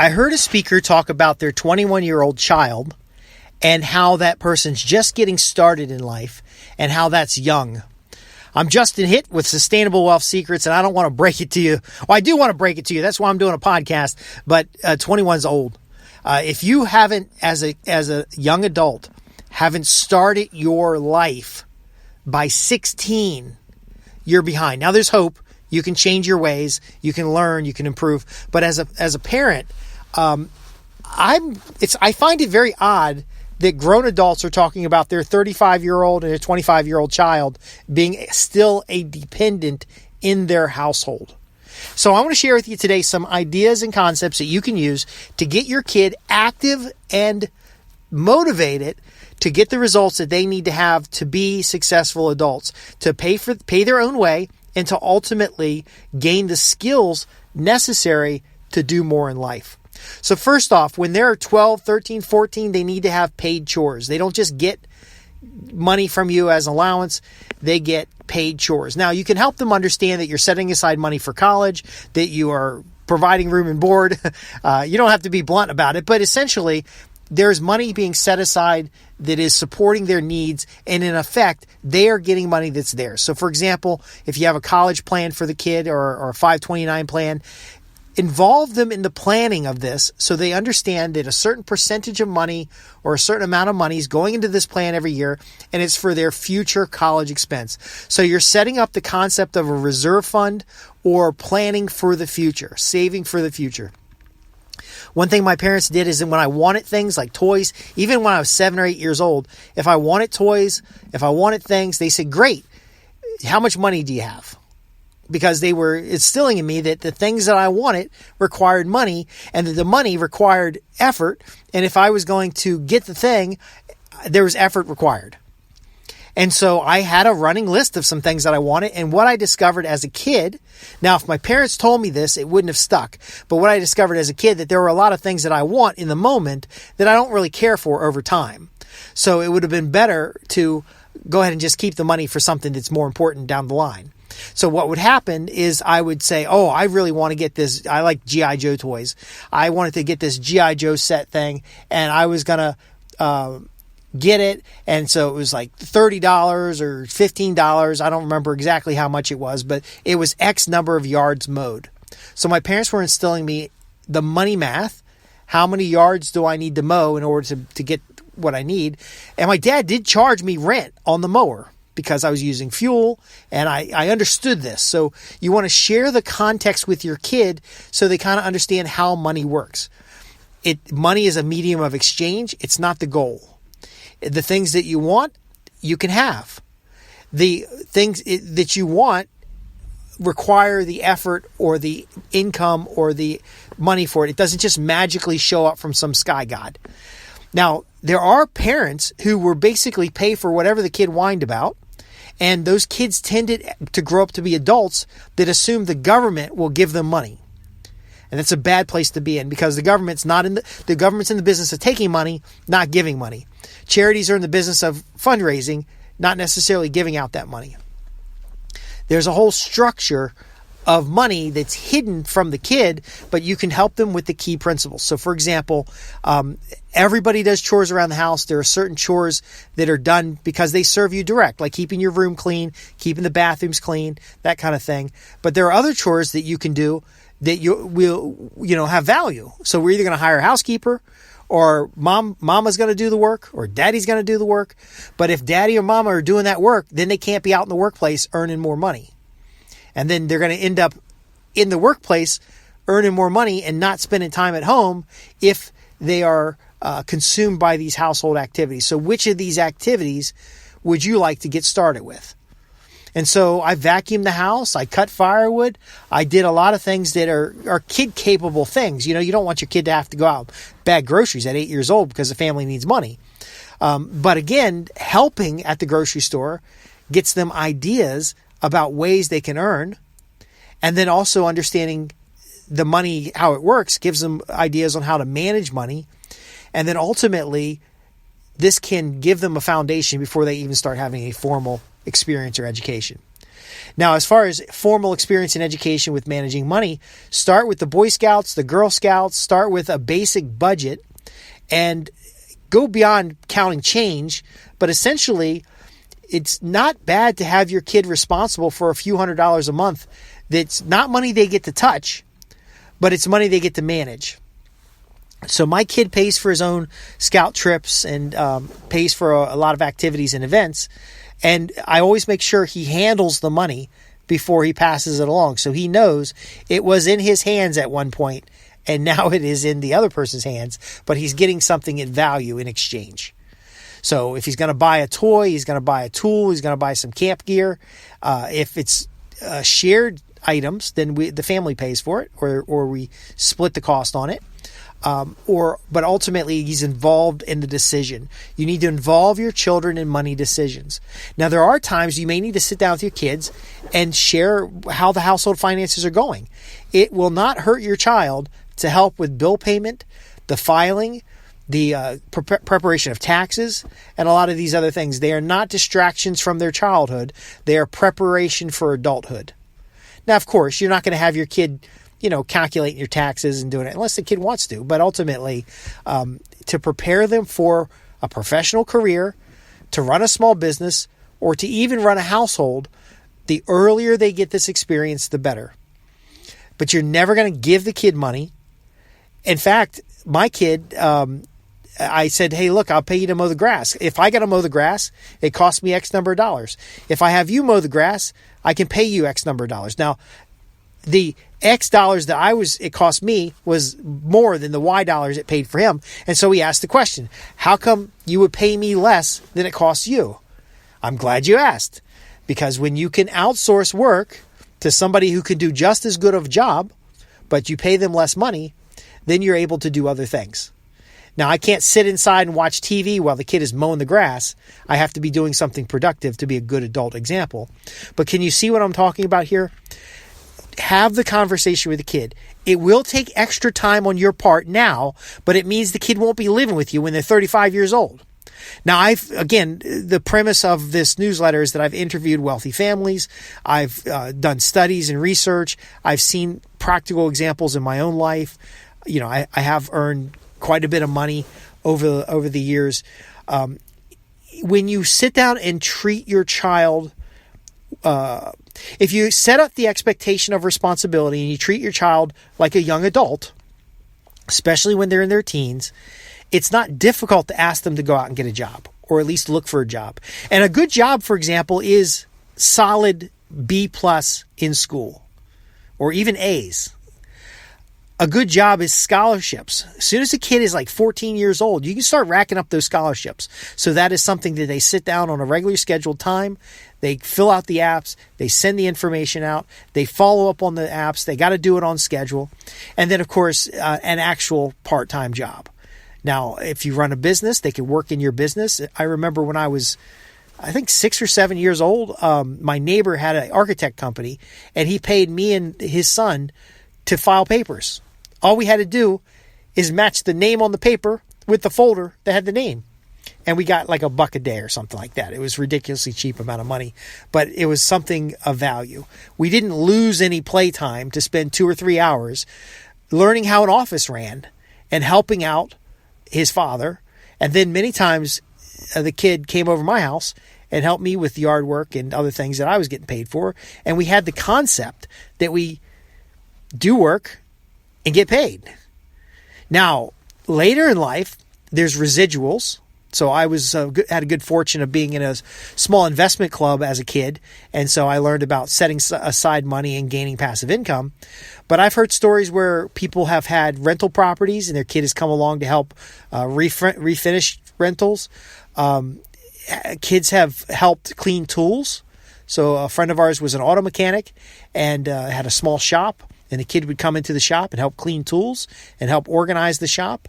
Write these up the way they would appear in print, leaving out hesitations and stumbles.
I heard a speaker talk about their 21-year-old child and how that person's just getting started in life and how that's young. I'm Justin Hitt with Sustainable Wealth Secrets, and I don't want to break it to you. Well, I do want to break it to you. That's why I'm doing a podcast, but 21's old. If you haven't, as a young adult, haven't started your life by 16, you're behind. Now, there's hope. You can change your ways. You can learn. You can improve. But as a parent, I find it very odd that grown adults are talking about their 35-year-old and a 25-year-old child being still a dependent in their household. So I want to share with you today some ideas and concepts that you can use to get your kid active and motivated to get the results that they need to have to be successful adults, to pay their own way, and to ultimately gain the skills necessary to do more in life. So first off, when they're 12, 13, 14, they need to have paid chores. They don't just get money from you as allowance, they get paid chores. Now, you can help them understand that you're setting aside money for college, that you are providing room and board. You don't have to be blunt about it, but essentially, there's money being set aside that is supporting their needs, and in effect, they are getting money that's theirs. So, for example, if you have a college plan for the kid or a 529 plan, involve them in the planning of this so they understand that a certain percentage of money or a certain amount of money is going into this plan every year, and it's for their future college expense. So you're setting up the concept of a reserve fund or planning for the future, saving for the future. One thing my parents did is that when I wanted things like toys, even when I was 7 or 8 years old, if I wanted toys, if I wanted things, they said, great, how much money do you have? Because they were instilling in me that the things that I wanted required money, and that the money required effort. And if I was going to get the thing, there was effort required. And so I had a running list of some things that I wanted. And what I discovered as a kid, now if my parents told me this, it wouldn't have stuck. But what I discovered as a kid, that there were a lot of things that I want in the moment that I don't really care for over time. So it would have been better to go ahead and just keep the money for something that's more important down the line. So what would happen is I would say, oh, I really want to get this. I like G.I. Joe toys. I wanted to get this G.I. Joe set thing, and I was going to get it. And so it was like $30 or $15. I don't remember exactly how much it was, but it was X number of yards mowed. So my parents were instilling me the money math. How many yards do I need to mow in order to get what I need? And my dad did charge me rent on the mower, because I was using fuel, and I understood this. So you want to share the context with your kid so they kind of understand how money works. Money is a medium of exchange. It's not the goal. The things that you want, you can have. The things that you want require the effort or the income or the money for it. It doesn't just magically show up from some sky god. Now, there are parents who will basically pay for whatever the kid whined about. And those kids tended to grow up to be adults that assume the government will give them money. And that's a bad place to be in, because the government's in the business of taking money, not giving money. Charities are in the business of fundraising, not necessarily giving out that money. There's a whole structure of money that's hidden from the kid, but you can help them with the key principles. So, for example, everybody does chores around the house. There are certain chores that are done because they serve you direct, like keeping your room clean, keeping the bathrooms clean, that kind of thing. But there are other chores that you can do that will have value. So we're either going to hire a housekeeper, or mama's going to do the work, or daddy's going to do the work. But if daddy or mama are doing that work, then they can't be out in the workplace earning more money. And then they're going to end up in the workplace earning more money and not spending time at home if they are consumed by these household activities. So which of these activities would you like to get started with? And so I vacuumed the house. I cut firewood. I did a lot of things that are kid-capable things. You don't want your kid to have to go out and bag groceries at 8 years old because the family needs money. But again, helping at the grocery store gets them ideas about ways they can earn, and then also understanding the money, how it works, gives them ideas on how to manage money. And then ultimately, this can give them a foundation before they even start having a formal experience or education. Now, as far as formal experience and education with managing money, start with the Boy Scouts, the Girl Scouts, start with a basic budget and go beyond counting change. But essentially, it's not bad to have your kid responsible for a few $100s a month. That's not money they get to touch, but it's money they get to manage. So my kid pays for his own scout trips and pays for a lot of activities and events. And I always make sure he handles the money before he passes it along. So he knows it was in his hands at one point and now it is in the other person's hands, but he's getting something in value in exchange. So if he's going to buy a toy, he's going to buy a tool, he's going to buy some camp gear. If it's shared items, then the family pays for it, or we split the cost on it. But ultimately he's involved in the decision. You need to involve your children in money decisions. Now, there are times you may need to sit down with your kids and share how the household finances are going. It will not hurt your child to help with bill payment, the filing, the preparation of taxes, and a lot of these other things. They are not distractions from their childhood. They are preparation for adulthood. Now, of course, you're not going to have your kid calculating your taxes and doing it unless the kid wants to. But ultimately, to prepare them for a professional career, to run a small business, or to even run a household, the earlier they get this experience, the better. But you're never going to give the kid money. In fact, my kid, I said, hey, look, I'll pay you to mow the grass. If I got to mow the grass, it costs me X number of dollars. If I have you mow the grass, I can pay you X number of dollars. Now, the X dollars that it cost me was more than the Y dollars it paid for him. And so he asked the question, how come you would pay me less than it costs you? I'm glad you asked, because when you can outsource work to somebody who can do just as good of a job, but you pay them less money, then you're able to do other things. Now, I can't sit inside and watch TV while the kid is mowing the grass. I have to be doing something productive to be a good adult example. But can you see what I'm talking about here? Have the conversation with the kid. It will take extra time on your part now, but it means the kid won't be living with you when they're 35 years old. Now, the premise of this newsletter is that I've interviewed wealthy families. I've done studies and research. I've seen practical examples in my own life. I have earned quite a bit of money over the years. When you sit down and treat your child, if you set up the expectation of responsibility and you treat your child like a young adult, especially when they're in their teens, it's not difficult to ask them to go out and get a job, or at least look for a job. And a good job, for example, is solid B+ in school, or even A's. A good job is scholarships. As soon as a kid is like 14 years old, you can start racking up those scholarships. So that is something that they sit down on a regularly scheduled time. They fill out the apps. They send the information out. They follow up on the apps. They got to do it on schedule. And then, of course, an actual part-time job. Now, if you run a business, they can work in your business. I remember when I was, I think, 6 or 7 years old, my neighbor had an architect company, and he paid me and his son to file papers. All we had to do is match the name on the paper with the folder that had the name. And we got like $1 a day or something like that. It was ridiculously cheap amount of money, but it was something of value. We didn't lose any playtime to spend 2 or 3 hours learning how an office ran and helping out his father. And then many times the kid came over my house and helped me with yard work and other things that I was getting paid for. And we had the concept that we do work and get paid. Now, later in life, there's residuals. So I had a good fortune of being in a small investment club as a kid. And so I learned about setting aside money and gaining passive income. But I've heard stories where people have had rental properties and their kid has come along to help refinish rentals. Kids have helped clean tools. So a friend of ours was an auto mechanic and had a small shop. And the kid would come into the shop and help clean tools and help organize the shop.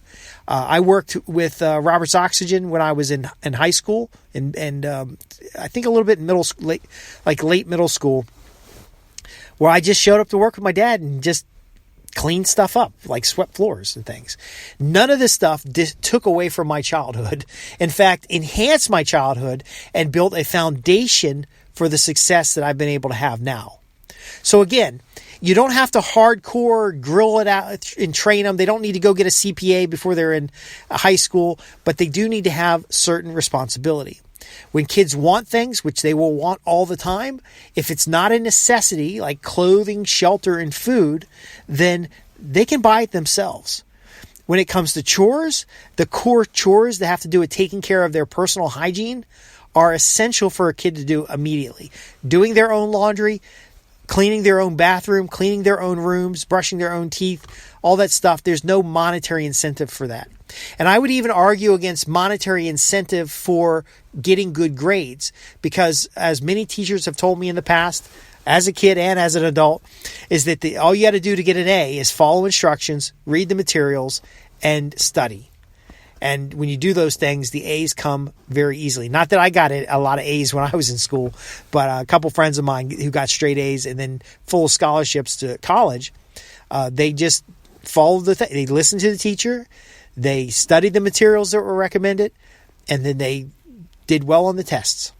I worked with Roberts Oxygen when I was in high school and I think a little bit in late middle school, where I just showed up to work with my dad and just cleaned stuff up, like swept floors and things. None of this stuff took away from my childhood. In fact, enhanced my childhood and built a foundation for the success that I've been able to have now. So again, you don't have to hardcore grill it out and train them. They don't need to go get a CPA before they're in high school, but they do need to have certain responsibility. When kids want things, which they will want all the time, if it's not a necessity like clothing, shelter, and food, then they can buy it themselves. When it comes to chores, the core chores that have to do with taking care of their personal hygiene are essential for a kid to do immediately. Doing their own laundry, cleaning their own bathroom, cleaning their own rooms, brushing their own teeth, all that stuff. There's no monetary incentive for that. And I would even argue against monetary incentive for getting good grades, because as many teachers have told me in the past, as a kid and as an adult, is that all you got to do to get an A is follow instructions, read the materials, and study. And when you do those things, the A's come very easily. Not that I got a lot of A's when I was in school, but a couple friends of mine who got straight A's and then full scholarships to college, they just followed they listened to the teacher, they studied the materials that were recommended, and then they did well on the tests.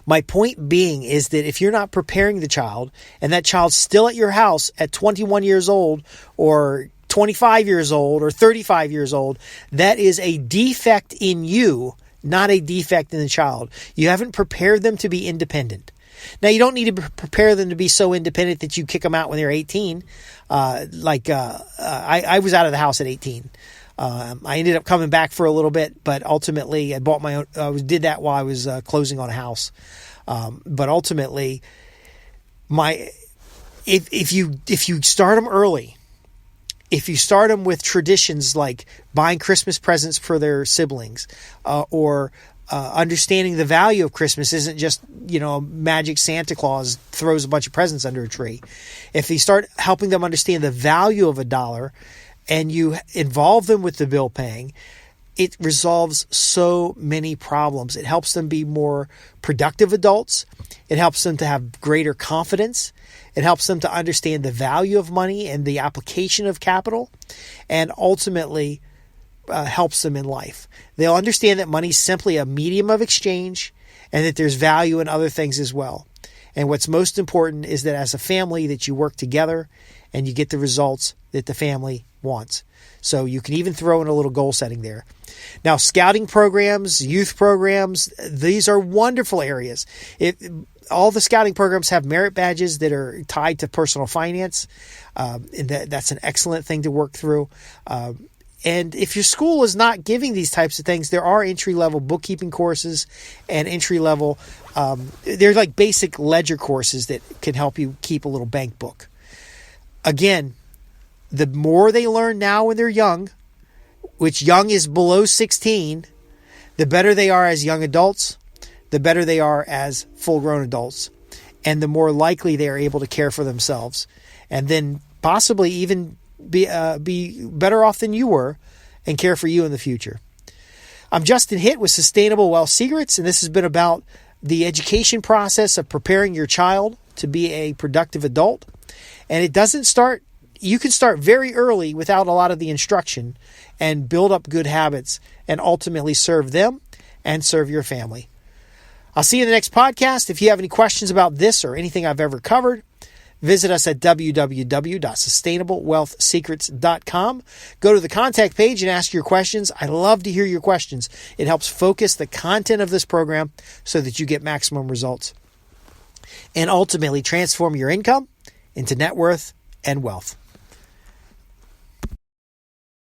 My point being is that if you're not preparing the child, and that child's still at your house at 21 years old or 25 years old or 35 years old, that is a defect in you, not a defect in the child. You haven't prepared them to be independent. Now, you don't need to prepare them to be so independent that you kick them out when they're 18. I was out of the house at 18. I ended up coming back for a little bit, but ultimately I bought my own. I did that while I was closing on a house. But ultimately, if you start them early, if you start them with traditions like buying Christmas presents for their siblings, or understanding the value of Christmas isn't just, magic Santa Claus throws a bunch of presents under a tree. If you start helping them understand the value of $1 and you involve them with the bill paying, it resolves so many problems. It helps them be more productive adults. It helps them to have greater confidence. It helps them to understand the value of money and the application of capital, and ultimately helps them in life. They'll understand that money is simply a medium of exchange and that there's value in other things as well. And what's most important is that as a family that you work together and you get the results that the family wants. So you can even throw in a little goal setting there. Now, scouting programs, youth programs, these are wonderful areas. All the scouting programs have merit badges that are tied to personal finance. And that's an excellent thing to work through. And if your school is not giving these types of things, there are entry-level bookkeeping courses and entry-level, they're like basic ledger courses that can help you keep a little bank book. Again, the more they learn now when they're young, which young is below 16, the better they are as young adults, the better they are as full-grown adults, and the more likely they are able to care for themselves, and then possibly even be better off than you were and care for you in the future. I'm Justin Hitt with Sustainable Wealth Secrets, and this has been about the education process of preparing your child to be a productive adult. And it doesn't start, you can start very early without a lot of the instruction and build up good habits and ultimately serve them and serve your family. I'll see you in the next podcast. If you have any questions about this or anything I've ever covered, visit us at www.sustainablewealthsecrets.com. Go to the contact page and ask your questions. I love to hear your questions. It helps focus the content of this program so that you get maximum results and ultimately transform your income into net worth and wealth.